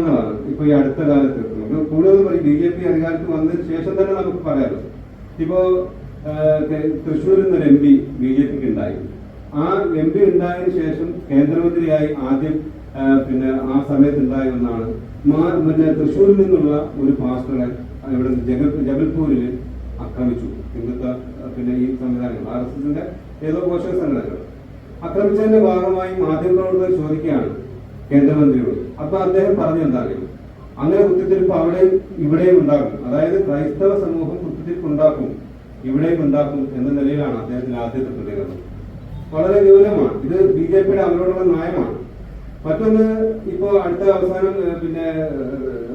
ഉദാഹരണങ്ങളാണ് ഇപ്പൊ ഈ അടുത്ത കാലത്ത് നമുക്ക് കൂടുതൽ BJP അധികാരത്തിൽ വന്നതിന് ശേഷം തന്നെ നമുക്ക് പറയാമല്ലോ. ഇപ്പോ തൃശ്ശൂരിൽ നിന്നൊരു MP BJPക്ക് ഉണ്ടായി. ആ MP ഉണ്ടായതിനു ശേഷം കേന്ദ്രമന്ത്രിയായി ആദ്യം ആ സമയത്ത് ഉണ്ടായ ഒന്നാണ് തൃശ്ശൂരിൽ നിന്നുള്ള ഒരു പാസ്റ്ററെ ഇവിടെ ജബൽപൂരിൽ ആക്രമിച്ചു. ഹിന്ദുത്വ ഈ സംവിധാനങ്ങൾ RSSന്റെ ഏതോ പോഷക സംഘടനകൾ ആക്രമിച്ചതിന്റെ ഭാഗമായി മാധ്യമപ്രവർത്തകർ ചോദിക്കുകയാണ് കേന്ദ്രമന്ത്രിയോട്. അപ്പൊ അദ്ദേഹം പറഞ്ഞു എന്താണെങ്കിലും അങ്ങനെ കുത്തിത്തിരിപ്പ് അവിടെയും ഇവിടെയും ഉണ്ടാകും, അതായത് ക്രൈസ്തവ സമൂഹം കുത്തിത്തിരിപ്പ് ഉണ്ടാക്കും, ഇവിടെയും ഉണ്ടാക്കും എന്ന നിലയിലാണ് അദ്ദേഹത്തിന്റെ ആദ്യത്തെ പ്രതികരണം. വളരെ ഗൗരവമാണ് ഇത്. BJPയുടെ അവരോടുള്ള നയമാണ്. മറ്റൊന്ന്, ഇപ്പോ അടുത്ത അവസാനം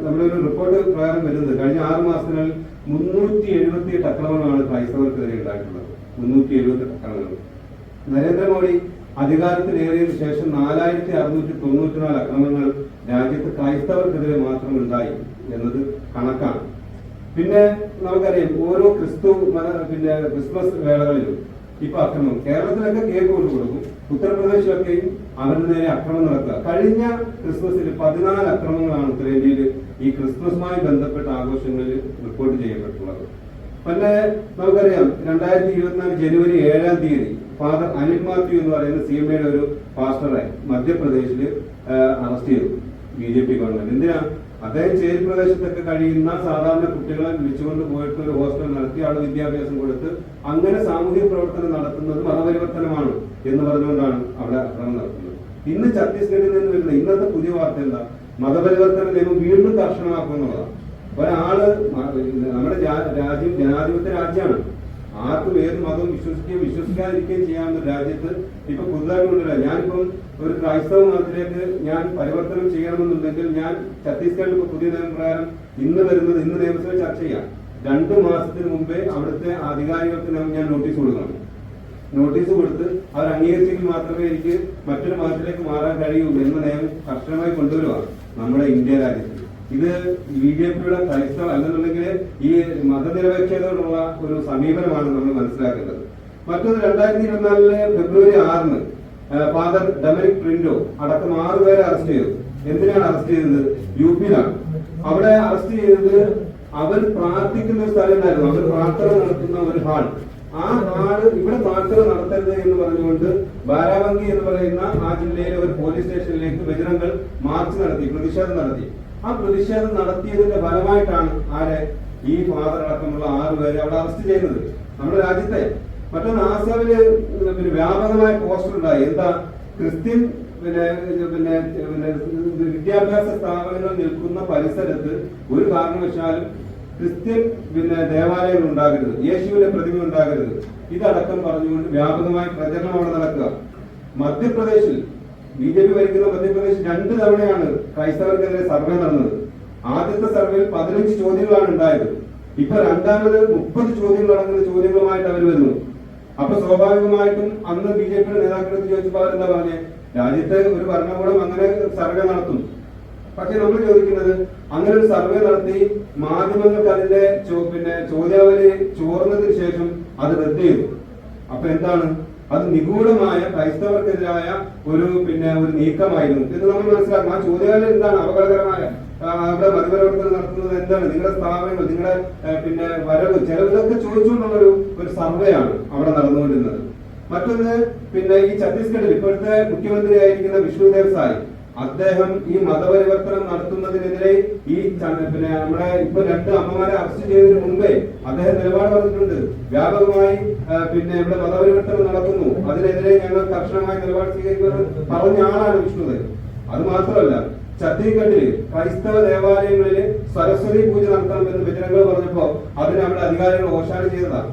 നമ്മുടെ ഒരു റിപ്പോർട്ട് പ്രകാരം വരുന്നത് കഴിഞ്ഞ 6 മാസത്തിനുള്ളിൽ 378 അക്രമങ്ങളാണ് ക്രൈസ്തവർക്കെതിരെ ഉണ്ടായിട്ടുള്ളത്. 378 അക്രമങ്ങൾ. നരേന്ദ്രമോദി അധികാരത്തിലേറിയതിനു ശേഷം 4694 അക്രമങ്ങൾ രാജ്യത്ത് ക്രൈസ്തവർക്കെതിരെ മാത്രം ഉണ്ടായി എന്നത് കണക്കാണ്. പിന്നെ നമുക്കറിയാം ഓരോ ക്രിസ്മസ് വേളകളിലും ഇപ്പൊ അക്രമം. കേരളത്തിലൊക്കെ കേക്ക് കൊടുക്കും, ഉത്തർപ്രദേശിലൊക്കെയും അവരുടെ നേരെ അക്രമം നടക്കുക. കഴിഞ്ഞ ക്രിസ്മസിൽ 14 അക്രമങ്ങളാണ് ഉത്തരേന്ത്യയിൽ ഈ ക്രിസ്മസുമായി ബന്ധപ്പെട്ട ആഘോഷങ്ങളിൽ റിപ്പോർട്ട് ചെയ്യപ്പെട്ടുള്ളത്. പിന്നെ നമുക്കറിയാം 2024 ജനുവരി 7-ാം തീയതി ഫാദർ അനിൽ മാത്യു എന്ന് പറയുന്ന CMAയുടെ ഒരു പാസ്റ്ററെ മധ്യപ്രദേശിൽ അറസ്റ്റ് ചെയ്തു BJP ഗവൺമെന്റ്. എന്തിനാ? അദ്ദേഹം ചേരി പ്രദേശത്തൊക്കെ കഴിയുന്ന സാധാരണ കുട്ടികളെ വിളിച്ചുകൊണ്ട് പോയിട്ട് ഒരു ഹോസ്റ്റൽ നടത്തി അവിടെ വിദ്യാഭ്യാസം കൊടുത്ത് അങ്ങനെ സാമൂഹിക പ്രവർത്തനം നടത്തുന്നത് മതപരിവർത്തനമാണ് എന്ന് പറഞ്ഞുകൊണ്ടാണ് അവിടെ അക്രമം നടത്തുന്നത്. ഇന്ന് ഛത്തീസ്ഗഡിൽ നിന്ന് വരുന്ന ഇന്നത്തെ പുതിയ വാർത്ത എന്താ? മതപരിവർത്തന നിയമം വീണ്ടും കർശനമാക്കുമെന്നുള്ളതാണ്. ഒരാള് നമ്മുടെ രാജ്യം ജനാധിപത്യ രാജ്യമാണ്. ആർക്കും ഏത് മതവും വിശ്വസിക്കുകയും വിശ്വസിക്കാതിരിക്കുകയും ചെയ്യാവുന്ന രാജ്യത്ത് ഇപ്പൊ പുതുതായിട്ടുണ്ടല്ലോ. ഞാനിപ്പം ഒരു ക്രൈസ്തവ മതത്തിലേക്ക് ഞാൻ പരിവർത്തനം ചെയ്യണമെന്നുണ്ടെങ്കിൽ ഞാൻ ഛത്തീസ്ഗഡിൽ ഇപ്പൊ പുതിയ നിയമപ്രകാരം ഇന്ന് നിയമസഭയിൽ ചർച്ച ചെയ്യാം. 2 മാസത്തിന് മുമ്പേ അവിടുത്തെ അധികാരികൾക്ക് ഞാൻ നോട്ടീസ് കൊടുക്കണം. നോട്ടീസ് കൊടുത്ത് അവർ അംഗീകരിച്ചെങ്കിൽ മാത്രമേ എനിക്ക് മറ്റൊരു മതത്തിലേക്ക് മാറാൻ കഴിയൂ എന്ന നിയമം കർശനമായി കൊണ്ടുവരുക നമ്മുടെ ഇന്ത്യ രാജ്യത്ത്. ഇത് BJPയുടെ ക്രൈസ്തവ അല്ലെന്നുണ്ടെങ്കിൽ ഈ മതനിരപേക്ഷതയോടുള്ള ഒരു സമീപനമാണ് നമ്മൾ മനസ്സിലാക്കേണ്ടത്. മറ്റൊന്ന്, 2024 ഫെബ്രുവരി 6-ന് ഫാദർ ഡൊമിനിക് പ്രിന്റോ അടക്കം 6 പേരെ അറസ്റ്റ് ചെയ്തു. എന്തിനാണ് അറസ്റ്റ് ചെയ്തത്? UP-യിലാണ്. അവിടെ അറസ്റ്റ് ചെയ്തത് അവർ പ്രാർത്ഥിക്കുന്ന ഒരു സ്ഥലം ഉണ്ടായിരുന്നു. അവർ പ്രാർത്ഥന നടത്തുന്ന ഒരു ഹാൾ. ആ ഹാള് ഇവിടെ പ്രാർത്ഥന നടത്തരുത് എന്ന് പറഞ്ഞുകൊണ്ട് ബാരാബങ്കി എന്ന് പറയുന്ന ആ ജില്ലയിലെ ഒരു പോലീസ് സ്റ്റേഷനിലേക്ക് ബജരംഗൾ മാർച്ച് നടത്തി, പ്രതിഷേധം നടത്തി. ആ പ്രതിഷേധം നടത്തിയതിന്റെ ഫലമായിട്ടാണ് ഈ ഫാദർ അടക്കമുള്ള 6 പേരെ അവിടെ അറസ്റ്റ് ചെയ്യുന്നത് നമ്മുടെ രാജ്യത്തെ. മറ്റൊന്ന്, ആസാമില് വ്യാപകമായ പോസ്റ്റർ ഉണ്ടായി. എന്താ? ക്രിസ്ത്യൻ വിദ്യാഭ്യാസ സ്ഥാപനങ്ങൾ നിൽക്കുന്ന പരിസരത്ത് ഒരു കാരണവശാലും ക്രിസ്ത്യൻ ദേവാലയങ്ങൾ ഉണ്ടാകരുത്, യേശുവിന്റെ പ്രതിമ ഉണ്ടാകരുത്, ഇതടക്കം പറഞ്ഞുകൊണ്ട് വ്യാപകമായ പ്രചരണം അവിടെ നടക്കുക. മധ്യപ്രദേശിൽ BJP ഭരിക്കുന്ന മധ്യപ്രദേശ് 2 തവണയാണ് ക്രൈസ്തവർക്കെതിരെ സർവേ നടന്നത്. ആദ്യത്തെ സർവേയിൽ 15 ചോദ്യങ്ങളാണ് ഉണ്ടായത്. ഇപ്പൊ രണ്ടാമത് 30 ചോദ്യങ്ങൾ അടങ്ങുന്ന ചോദ്യങ്ങളുമായിട്ട് അവർ വരുന്നു. അപ്പൊ സ്വാഭാവികമായിട്ടും അന്ന് BJPയുടെ നേതാക്കളെടുത്ത് ചോദിച്ചപ്പോൾ അവരെന്താ പറഞ്ഞേ? രാജ്യത്തെ ഒരു ഭരണകൂടം അങ്ങനെ സർവേ നടത്തും. പക്ഷെ നമ്മൾ ചോദിക്കുന്നത്, അങ്ങനെ ഒരു സർവേ നടത്തി മാധ്യമങ്ങൾക്ക് അതിന്റെ ചോദ്യാവലി ചോർന്നതിന് ശേഷം അത് റദ്ദ് ചെയ്തു. അപ്പൊ എന്താണ്? അത് നിഗൂഢമായ ക്രൈസ്തവർക്കെതിരായ ഒരു നീക്കമായിരുന്നു എന്ന് നമ്മൾ മനസ്സിലാക്കണം. ആ ചോദ്യാവലി എന്താണ്? അപകടകരമായ അവിടെ മതപരിവർത്തനം നടത്തുന്നത് എന്താണ്? നിങ്ങളുടെ സ്ഥാപനങ്ങൾ, നിങ്ങളുടെ വരവ് ചെലവ് ഇതൊക്കെ ചോദിച്ചുകൊണ്ടുള്ള ഒരു സർവേ ആണ് അവിടെ നടന്നുകൊണ്ടിരുന്നത്. മറ്റൊന്ന്, ഈ ഛത്തീസ്ഗഡിൽ ഇപ്പോഴത്തെ മുഖ്യമന്ത്രി ആയിരിക്കുന്ന വിഷ്ണുദേവ് സായ് അദ്ദേഹം ഈ മതപരിവർത്തനം നടത്തുന്നതിനെതിരെ നമ്മുടെ ഇപ്പൊ 2 അമ്മമാരെ അറസ്റ്റ് ചെയ്തതിനു മുമ്പേ അദ്ദേഹം നിലപാട് പറഞ്ഞിട്ടുണ്ട്. വ്യാപകമായി ഇവിടെ മതപരിവർത്തനം നടക്കുന്നു, അതിനെതിരെ ഞങ്ങൾ കർശനമായ നിലപാട് സ്വീകരിക്കുമെന്ന് പറഞ്ഞ ആളാണ് വിഷ്ണുദേവ്. അത് മാത്രമല്ല, ഛത്തീസ്ഗഡില് ക്രൈസ്തവ ദേവാലയങ്ങളിൽ സരസ്വതി പൂജ നടത്തണമെന്ന് ബജരംഗൾ പറഞ്ഞപ്പോ അതിന് അവിടെ അധികാരികൾ ഓശാന ചെയ്തതാണ്.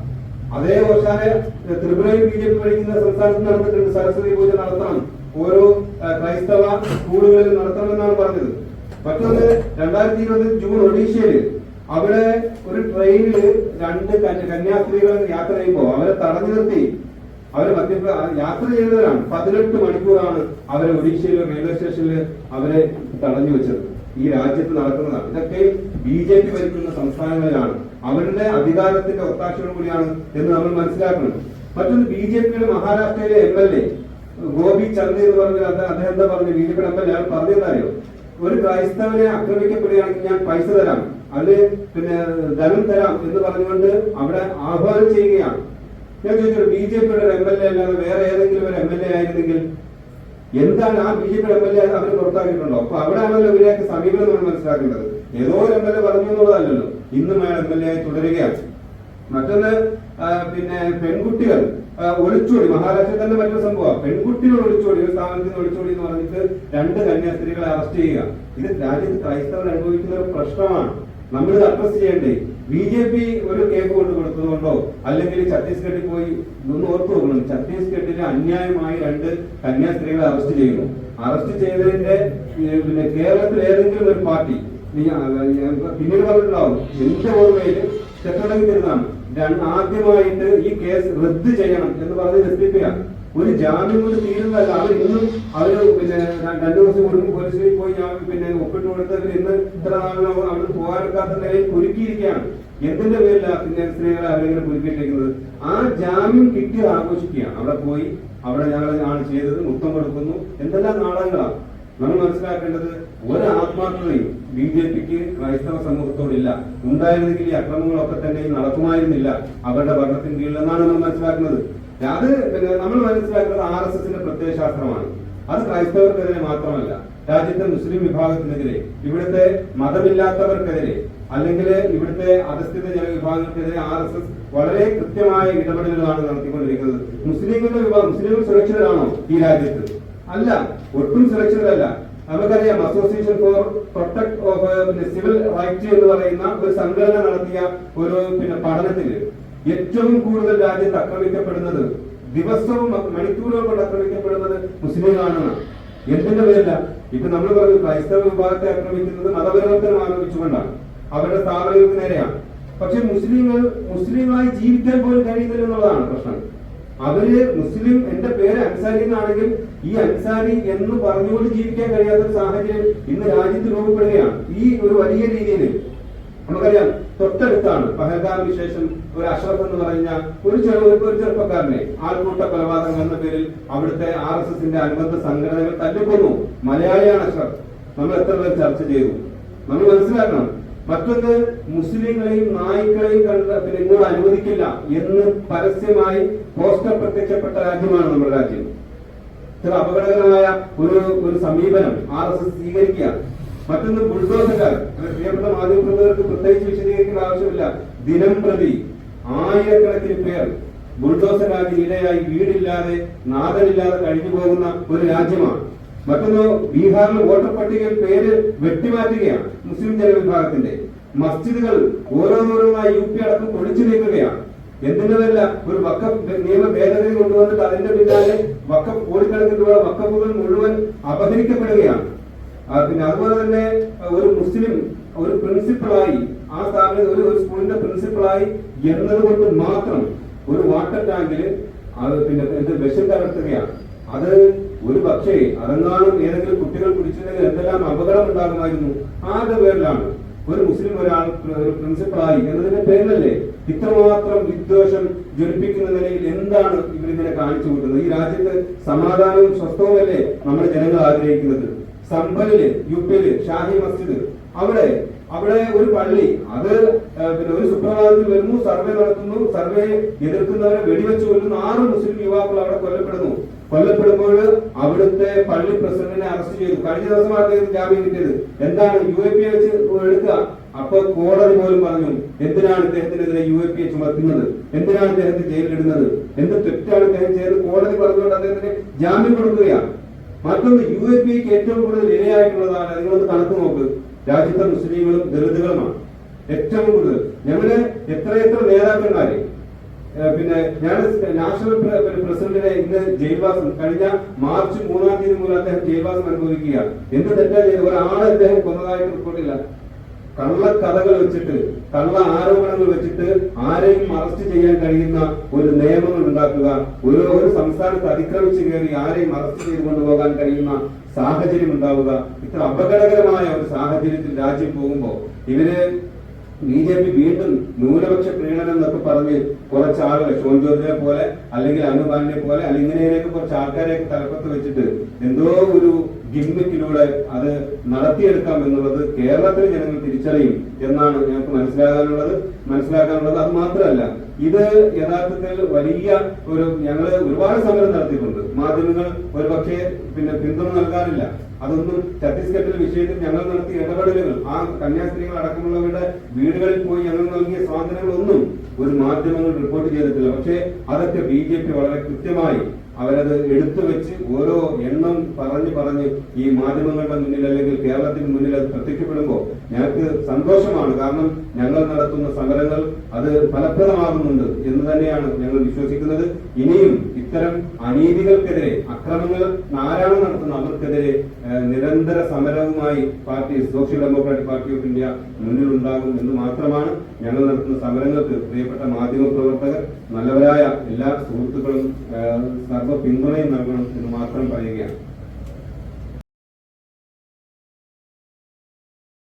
അതേ ഓശാന ത്രിപുരയിൽ BJP ഭരിക്കുന്ന സംസ്ഥാനത്ത് നടന്നിട്ടുണ്ട്. സരസ്വതി പൂജ നടത്തണം, ഓരോ ക്രൈസ്തവ സ്കൂളുകളിൽ നടത്തണമെന്നാണ് പറഞ്ഞത്. മറ്റൊന്ന്, 2020 ജൂൺ ഒഡീഷയില് അവിടെ ഒരു ട്രെയിനില് 2 കന്യാസ്ത്രീകൾ യാത്ര ചെയ്യുമ്പോൾ അവരെ തടഞ്ഞു നിർത്തി. അവര് യാത്ര ചെയ്യുന്നവരാണ്. 18 മണിക്കൂറാണ് അവരെ ഒഡീഷയിലെ റെയിൽവേ സ്റ്റേഷനിൽ അവരെ തടഞ്ഞു വെച്ചത്. ഈ രാജ്യത്ത് നടക്കുന്നതാണ്. ഇതൊക്കെ BJP ഭരിക്കുന്ന സംസ്ഥാനങ്ങളിലാണ്. അവരുടെ അധികാരത്തിന്റെ ഒത്താശയോട് കൂടിയാണ് എന്ന് നമ്മൾ മനസ്സിലാക്കണം. മറ്റൊന്ന്, BJPയുടെ മഹാരാഷ്ട്രയിലെ MLA ഗോപി ചന്ദ് എന്ന് പറഞ്ഞ അദ്ദേഹം എന്താ പറഞ്ഞു? BJPയുടെ MLA അയാൾ പറഞ്ഞെന്നറിയോ? ഒരു ക്രൈസ്തവനെ ആക്രമിക്കപ്പെടുകയാണെങ്കിൽ ഞാൻ പൈസ തരാം, അതില് പിന്നെ ധനം തരാം എന്ന് പറഞ്ഞുകൊണ്ട് അവിടെ ആഹ്വാനം ചെയ്യുകയാണ്. ഞാൻ ചോദിച്ചു, BJPയുടെ ഒരു MLA അല്ലാതെ വേറെ ഏതെങ്കിലും ഒരു MLA ആയിരുന്നെങ്കിൽ എന്താണ് ആ BJPയുടെ MLA അവർ പുറത്താക്കിയിട്ടുണ്ടോ? അപ്പൊ അവിടെയാണല്ലോ ഇവരെയൊക്കെ സമീപനം നമ്മൾ മനസ്സിലാക്കേണ്ടത്. ഏതോ ഒരു MLA പറഞ്ഞു എന്നുള്ളതല്ലല്ലോ, ഇന്നും അയാൾ MLA ആയി തുടരുകയാണ്. മറ്റൊന്ന് പിന്നെ പെൺകുട്ടികൾ ഒളിച്ചോടി, മഹാരാഷ്ട്രയിൽ തന്നെ മറ്റൊരു സംഭവം, പെൺകുട്ടികൾ ഒളിച്ചോടി, ഒരു സ്ഥാപനത്തിൽ നിന്ന് ഒളിച്ചോടി എന്ന് പറഞ്ഞിട്ട് 2 കന്യാസ്ത്രീകളെ അറസ്റ്റ് ചെയ്യുക. ഇത് രാജ്യത്ത് ക്രൈസ്തവർ അനുഭവിക്കുന്ന ഒരു പ്രശ്നമാണ്. നമ്മൾ ഇത് അഡ്രസ് ചെയ്യേണ്ടേ. BJP ഒരു കേക്ക് കൊണ്ട് കൊടുത്തതുകൊണ്ടോ അല്ലെങ്കിൽ ഛത്തീസ്ഗഡിൽ പോയി ഒന്ന് ഓർത്തു നോക്കണം, ഛത്തീസ്ഗഡിൽ അന്യായമായി 2 കന്യാസ്ത്രീകളെ അറസ്റ്റ് ചെയ്യുന്നു. അറസ്റ്റ് ചെയ്തതിന്റെ പിന്നെ കേരളത്തിൽ ഏതെങ്കിലും ഒരു പാർട്ടി പിന്നീട് പറഞ്ഞിട്ടുണ്ടാവും, എന്റെ ഓർമ്മയിൽ തെറ്റുണ്ടെങ്കിൽ തരുന്നതാണ്, ആദ്യമായിട്ട് ഈ കേസ് റദ്ദ് ചെയ്യണം എന്ന് പറഞ്ഞ് ജസ്റ്റിഫിക്കാം. ഒരു ജാമ്യം കൊണ്ട് തീരുന്നതല്ല. അവർ ഇന്നും പിന്നെ 2 ദിവസം കൂടുമ്പോൾ പോലീസിൽ പോയി പിന്നെ ഒപ്പിട്ട് കൊടുത്തവർ ഇന്ന് ഇത്ര നാളും അവിടെ പോകാനൊക്കാത്ത നിലയിൽ കുരുക്കിയിരിക്കുകയാണ്. എന്തിന്റെ പേരില പിന്നെ സ്ത്രീകളെ അവരെങ്ങനെ കുരുക്കിയിട്ടേക്കുന്നത്? ആ ജാമ്യം കിട്ടിയത് ആഘോഷിക്കുകയാണ്. അവിടെ പോയി അവിടെ ഞങ്ങളാണ് ചെയ്തത്, മുത്തം കൊടുക്കുന്നു, എന്തെല്ലാം നാടകങ്ങളാണ്. നമ്മൾ മനസ്സിലാക്കേണ്ടത് ഒരു ആത്മാർത്ഥതയും BJPക്ക് ക്രൈസ്തവ സമൂഹത്തോടില്ല. ഉണ്ടായിരുന്നെങ്കിൽ ഈ അക്രമങ്ങളൊക്കെ തന്നെ നടക്കുമായിരുന്നില്ല അവരുടെ ഭരണത്തിന് കീഴിലെന്നാണ് നമ്മൾ മനസ്സിലാക്കുന്നത്. അത് നമ്മൾ മനസ്സിലാക്കുന്നത് RSSന്റെ പ്രത്യയശാസ്ത്രമാണ്. അത് ക്രൈസ്തവർക്കെതിരെ മാത്രമല്ല, രാജ്യത്തെ മുസ്ലിം വിഭാഗത്തിനെതിരെ, ഇവിടുത്തെ മതമില്ലാത്തവർക്കെതിരെ, അല്ലെങ്കിൽ ഇവിടുത്തെ അധസ്ഥിത ജനവിഭാഗങ്ങൾക്കെതിരെ RSS വളരെ കൃത്യമായ ഇടപെടലുകളാണ് നടത്തിക്കൊണ്ടിരിക്കുന്നത്. മുസ്ലിങ്ങൾ സുരക്ഷിതരാണോ ഈ രാജ്യത്ത്? അല്ല, ഒട്ടും സുരക്ഷിതരല്ല. നമുക്കറിയാം, association for protect of civil right എന്ന് പറയുന്ന ഒരു സംഘടന നടത്തിയ ഒരു പഠനത്തില് ഏറ്റവും കൂടുതൽ രാജ്യത്ത് ആക്രമിക്കപ്പെടുന്നത്, ദിവസവും മണിക്കൂറുകൾ കൊണ്ട് ആക്രമിക്കപ്പെടുന്നത് മുസ്ലിങ്ങളാണ്. എന്തിന്റെ പേരില്ല? ഇപ്പൊ നമ്മൾ പറഞ്ഞു ക്രൈസ്തവ വിഭാഗത്തെ ആക്രമിക്കുന്നത് മതപരിവർത്തനം ആരോപിച്ചുകൊണ്ടാണ്, അവരുടെ സ്ഥാപനങ്ങൾക്ക് നേരെയാണ്. പക്ഷെ മുസ്ലിങ്ങളായി ജീവിക്കാൻ പോലും കഴിയുന്നില്ല എന്നുള്ളതാണ് പ്രശ്നം. അവര് മുസ്ലിം, എന്റെ പേര് അൻസാരി എന്നാണെങ്കിൽ ഈ അൻസാരി എന്ന് പറഞ്ഞുകൊണ്ട് ജീവിക്കാൻ കഴിയാത്തൊരു സാഹചര്യം ഇന്ന് രാജ്യത്ത് രൂപപ്പെടുകയാണ്. ഈ ഒരു വലിയ രീതിയിൽ നമുക്കറിയാം, തൊട്ടടുത്താണ് പഹൽഗാമിന് ശേഷം ഒരു അഷ്റഫ് എന്ന് പറഞ്ഞ ഒരു ചെറുപ്പക്കാരനെ ആൾക്കൂട്ട കൊലപാതകം എന്ന പേരിൽ അവിടുത്തെ RSSന്റെ അനുബന്ധ സംഘടനകൾ തല്ലിക്കൊന്നു. മലയാളിയാണ് അഷ്റഫ്. നമ്മൾ എത്ര പേർ ചർച്ച ചെയ്തു? നമ്മൾ മനസ്സിലാക്കണം. മറ്റൊന്ന്, മുസ്ലിങ്ങളെയും നായ്ക്കളെയും ഇങ്ങോട്ട് അനുവദിക്കില്ല എന്ന് പരസ്യമായി പോസ്റ്റർ പ്രത്യക്ഷപ്പെട്ട രാജ്യമാണ് നമ്മുടെ രാജ്യം. ഇത്ര അപകടകരമായ ഒരു സമീപനം RSS സ്വീകരിക്കുക. മറ്റൊന്ന്, ബുൾഡോസർക്കാർ. പ്രിയപ്പെട്ട മാധ്യമപ്രവർത്തകർക്ക് പ്രത്യേകിച്ച് വിശദീകരിക്കേണ്ട ആവശ്യമില്ല. ദിനം പ്രതി ആയിരക്കണക്കിന് പേർ ബുൾഡോസർ രാജ്യം ഇരയായി വീടില്ലാതെ നാഥനില്ലാതെ കഴിഞ്ഞു പോകുന്ന ഒരു രാജ്യമാണ്. മറ്റൊന്ന്, ബീഹാറിൽ വോട്ടർ പട്ടികയിൽ പേര് വെട്ടിമാറ്റുകയാണ് മുസ്ലിം ജനവിഭാഗത്തിന്റെ. മസ്ജിദുകൾ ഓരോന്നോരോന്നായി UP അടക്കം പൊളിച്ചു നീക്കുകയാണ്. എന്തിന്റെ പേരില്ല? ഒരു വഖഫ് നിയമ ഭേദഗതി കൊണ്ടുവന്നിട്ട് അതിന്റെ പിന്നാലെ വഖഫ് കോടിക്കണക്കിന് രൂപ വഖഫുകൾ മുഴുവൻ അപഹരിക്കപ്പെടുകയാണ്. അതുപോലെ തന്നെ ഒരു മുസ്ലിം ഒരു പ്രിൻസിപ്പളായി, ആ സ്ഥാപനത്തിൽ ഒരു സ്കൂളിന്റെ പ്രിൻസിപ്പളായി എന്നതുകൊണ്ട് മാത്രം ഒരു വാട്ടർ ടാങ്കില് വിഷം കലർത്തുകയാണ്. അത് ഒരു പക്ഷേ അതെങ്ങാനും ഏതെങ്കിലും കുട്ടികൾ കുടിച്ചിട്ടുണ്ടെങ്കിൽ എന്തെല്ലാം അപകടം ഉണ്ടാകുമായിരുന്നു. ആരുടെ പേരിലാണ്? ഒരു മുസ്ലിം ഒരാൾ ഒരു പ്രിൻസിപ്പളായി എന്നതിന്റെ പേരിലല്ലേ ഇത്രമാത്രം വിദ്വേഷം ജ്വലിപ്പിക്കുന്ന നിലയിൽ എന്താണ് ഇവരിങ്ങനെ കാണിച്ചു കൂട്ടുന്നത്? ഈ രാജ്യത്ത് സമാധാനവും സ്വസ്ഥവുമല്ലേ നമ്മുടെ ജനങ്ങൾ ആഗ്രഹിക്കുന്നത്? സംഭലില് UPയില് ഷാഹി മസ്ജിദ്, അവിടെ ഒരു പള്ളി, അത് ഒരു സുപ്രഭാതത്തിൽ വരുന്നു, സർവേ നടത്തുന്നു, സർവേ എതിർക്കുന്നവരെ വെടിവെച്ച് കൊല്ലുന്നു. 6 മുസ്ലിം യുവാക്കൾ അവിടെ കൊല്ലപ്പെടുമ്പോൾ അവിടുത്തെ പള്ളി പ്രസിഡന്റിനെ അറസ്റ്റ് ചെയ്തു. കഴിഞ്ഞ ദിവസം അദ്ദേഹത്തിന് ജാമ്യം കിട്ടിയത്. എന്താണ്? UAP വെച്ച് എടുക്കുക. അപ്പൊ കോടതി പോലും പറഞ്ഞു, എന്തിനാണ് ഇദ്ദേഹത്തിനെതിരെ UAP ചുമത്തുന്നത്, എന്തിനാണ് ഇദ്ദേഹത്തെ ജയിലിലിടുന്നത്, എന്ത് തെറ്റാണ് ഇദ്ദേഹം ചെയ്തത്? കോടതി പറഞ്ഞുകൊണ്ട് അദ്ദേഹത്തിന് ജാമ്യം കൊടുക്കുകയാണ്. മറ്റൊന്ന്, UAPക്ക് ഏറ്റവും കൂടുതൽ ഇരയായിട്ടുള്ളതാണ്. നിങ്ങളൊന്ന് കണക്ക് നോക്ക്. രാജ്യത്തെ മുസ്ലിങ്ങളും ദളിതുകളുമാണ് ഏറ്റവും കൂടുതൽ. ഞങ്ങള് എത്രയെത്ര നേതാക്കന്മാരെ ഞാൻ നാഷണൽ പ്രസിഡന്റിനെ ഇന്ന് ജയിൽവാസം, കഴിഞ്ഞ മാർച്ച് 3-ാം തീയതി മുതൽ അദ്ദേഹം ജയിൽവാസം അനുഭവിക്കുക. എന്ത് തെറ്റാ ചെയ്ത്? ഒരാളെ അദ്ദേഹം കൊന്നതായിട്ട് റിപ്പോർട്ടില്ല. കള്ളക്കഥകൾ വെച്ചിട്ട്, കള്ള ആരോപണങ്ങൾ വെച്ചിട്ട് ആരെയും അറസ്റ്റ് ചെയ്യാൻ കഴിയുന്ന ഒരു നിയമങ്ങൾ ഉണ്ടാക്കുക, ഒരു സംസ്ഥാനത്ത് അതിക്രമിച്ചു കയറി ആരെയും അറസ്റ്റ് ചെയ്ത് കൊണ്ടുപോകാൻ കഴിയുന്ന സാഹചര്യം ഉണ്ടാവുക. ഇത്ര അപകടകരമായ ഒരു സാഹചര്യത്തിൽ രാജ്യം പോകുമ്പോൾ ഇവര് BJP വീണ്ടും ന്യൂനപക്ഷ പ്രീണനം എന്നൊക്കെ പറഞ്ഞ് കുറച്ച് ആളുകൾ, ഷോൺ ജോർജിനെ പോലെ അല്ലെങ്കിൽ അനുപാലിനെ പോലെ അല്ലെങ്കിൽ ഇങ്ങനെയൊക്കെ കുറച്ച് ആൾക്കാരെയൊക്കെ തലപ്പത്ത് വെച്ചിട്ട് എന്തോ ഒരു ഗിമ്മിക്കിലൂടെ അത് നടത്തിയെടുക്കാം എന്നുള്ളത് കേരളത്തിലെ ജനങ്ങൾ തിരിച്ചറിയും എന്നാണ് ഞങ്ങൾക്ക് മനസ്സിലാക്കാനുള്ളത്. അത് മാത്രമല്ല, ഇത് യഥാർത്ഥത്തിൽ വലിയ ഞങ്ങള് ഒരുപാട് സമരം നടത്തിയിട്ടുണ്ട്. മാധ്യമങ്ങൾ ഒരുപക്ഷെ പിന്തുണ നൽകാറില്ല. അതൊന്നും ഛത്തീസ്ഗഡിലെ വിഷയത്തിൽ ഞങ്ങൾ നടത്തിയ ഇടപെടലുകൾ, ആ കന്യാസ്ത്രീകൾ അടക്കമുള്ളവരുടെ വീടുകളിൽ പോയി ഞങ്ങൾ നൽകിയ സ്വാതന്ത്ര്യങ്ങളൊന്നും ഒരു മാധ്യമങ്ങൾ റിപ്പോർട്ട് ചെയ്തിട്ടില്ല. പക്ഷേ അതൊക്കെ BJP വളരെ കൃത്യമായി അവരത് എടുത്തു വെച്ച് ഓരോ എണ്ണം പറഞ്ഞ് ഈ മാധ്യമങ്ങളുടെ മുന്നിൽ അല്ലെങ്കിൽ കേരളത്തിന് മുന്നിൽ അത് പ്രത്യക്ഷപ്പെടുമ്പോൾ ഞങ്ങൾക്ക് സന്തോഷമാണ്. കാരണം ഞങ്ങൾ നടത്തുന്ന സമരങ്ങൾ അത് ഫലപ്രദമാകുന്നുണ്ട് എന്ന് തന്നെയാണ് ഞങ്ങൾ വിശ്വസിക്കുന്നത്. ഇനിയും ഇത്തരം അനീതികൾക്കെതിരെ, അക്രമങ്ങൾ ആരാണ് നടത്തുന്നത് അവർക്കെതിരെ നിരന്തര സമരവുമായി Social Democratic Party of India മുന്നിലുണ്ടാകും എന്ന് മാത്രമാണ് ഞങ്ങൾ നടത്തുന്ന സമരങ്ങൾക്ക് പ്രിയപ്പെട്ട മാധ്യമ പ്രവർത്തകർ, നല്ലവരായ എല്ലാ സുഹൃത്തുക്കളും സർവ്വ പിന്തുണയും നൽകണം എന്ന് മാത്രം പറയുകയാണ്.